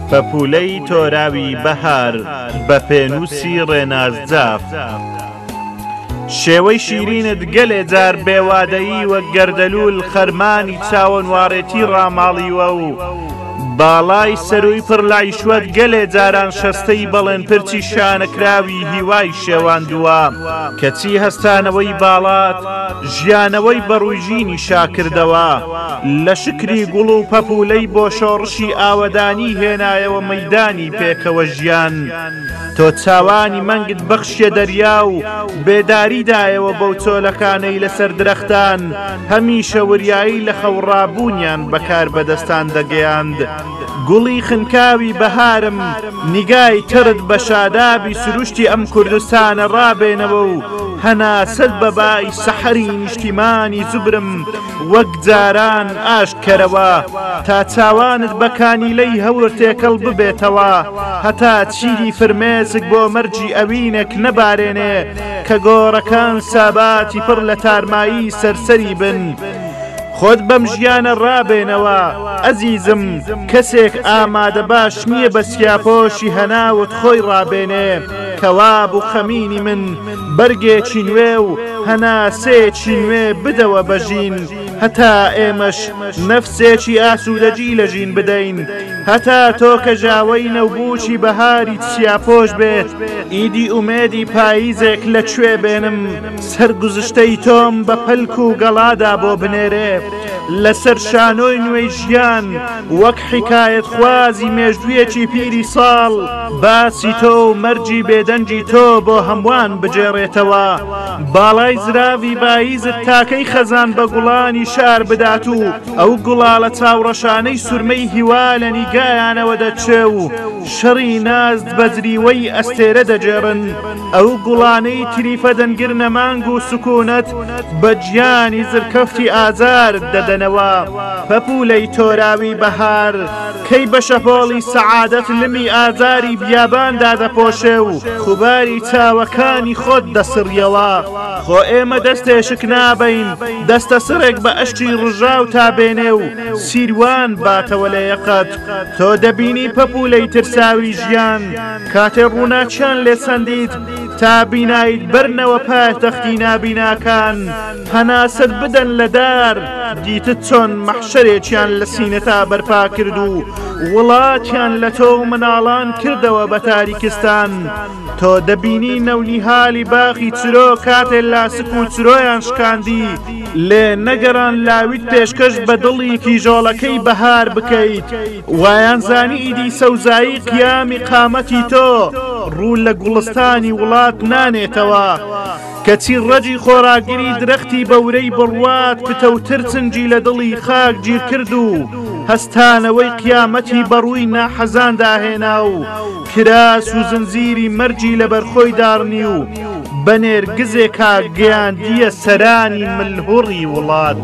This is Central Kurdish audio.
پەپولەی تۆراوی بەهار بە پێنووسی ڕێنازجاف. شێوەی شیرینت گەلێ جار بێوادەیی وەک گەردەلوول خەرمانی چاوەنوارێتی ڕاماڵیوە و باڵای سەروی پڕ لایشوەت گەلێ جاران شەستەی بەڵێن پرچی شانەکراوی هیوای شێواندووە کەچی هەستانەوەی باڵات ژیانەوەی بەڕوویژینی شاکردەوە لە شکری گوڵ و پەپولەی بۆ شۆڕشی ئاوەدانی هێنایەوە مەیدانی پێکەوە ژیان. تۆ چاوانی مەنگت بەخشیە دەریا و بێداریدایەوە بەو چۆلەکانەی لەسەر درەختان هەمیشە وریایی لە خەوڕابوونیان بەکار بەدەستان دەگەیاند. گوڵی خنکاوی بەهارم نیگای ترت بە شادابی سروشتی ئەم کوردستانە ڕابێنەوە و هەناسەت بەبای سەحەری نیشتیمانی زوبرم وەک جاران ئاشکەرەوە تا چاوانت بەکانیلەی هەور تێکەڵ ببێتەوە هەتا چیری فرمێسک بۆ مەرجی ئەوینێک نەبارێنێ کە گۆڕەکان ساباتی پڕ لە تارمایی سەرسەری بن. خۆت بەم ژیانە ڕابێنەوە ئەزیزم کەسێک ئامادە باش نییە بە سیاپۆشی هەناوت خۆی ڕابێنێ. کەواب و خەمینی من بەرگێکی نوێ و هەناسێکی نوێ بدەوە بەژین هەتا ئێمەش نەفسێکی ئاسوودەجی لە ژین بدەین هەتا تۆ کە ژاوەی نەوبووکی بەهاری سیاپۆش بێت ئیدی ئومێدی پاییزێک لەکوێ بێنم سەرگوزشتەی تۆم بە پەلک و گەڵادا بۆ بنێرێ لەسەر شانۆی نوێی ژیان وەک حکایەت خوازی مێژوویەکی پیری ساڵ باسی تۆ و مەرجی بێدەنجی تۆ بۆ هەمووان بجێڕێتەوە. باڵای زراوی باییزت تاکەی خەزان بە گوڵانی شار بدات و ئەو گوڵاڵە چاوڕەشانەی سورمەی هیوا لە نیگایانەوە دەچێ و شەڕی نازد بەجریوەی ئەستێرە دەجێڕن. ئەو گوڵانەی تریفە دەنگرنە مانگ و سکوونەت بە گیانی زرکەفتی ئازارت دەدەنەوە. پەپولەی تۆراوی بەهار کەی بە شەپۆڵی سەعادەت لمی ئازاری بیاباندا دەپۆشێ و خوباری چاوەکانی خۆت دەسڕیەوە. خۆ ئێمە دەستێشک نابین دەستە سڕێک بە ئەشتی ڕژاو تابێنێ و سیروان باتەوە لە یەقەت. تۆ دەبینی پەپولەی ترساوی ژیان کاتێ ڕووناکیان لێ سەندیت تا بینایت بەرنەوە پایتەختی نابیناکان هەناسەت بدەن لە دار دیتت چۆن مەحشەرێکیان لە سینەتا بەرپا کرد و وڵاتیان لە تۆ مناڵان کردەوە بە تاریکستان. تۆ دەبینی نەونیهالی باخی چرۆ کاتێ لاسک و چرۆیان شکاندی لێ نەگەڕان لاویت پێشکەش بە دڵی کیژۆڵەکەی بەهار بکەیت. وایان زانی ئیدی سەوزایی قیامی قامەتی تۆ ڕوو لە گوڵستانی وڵات نانێتەوە کەچی ڕەجی خۆراگیری درەختی بەورەی بڕوات کتەوتر چنجی لە دڵی خاک گیر کرد و هەستانەوەی قیامەتی بەڕووی ناحەزان داهێنا و کراس و زنجیری مەرجی لە بەرخۆی داڕنی و بەنێرگزێکا گەیاندیە سەرانی ملهوڕی وڵات.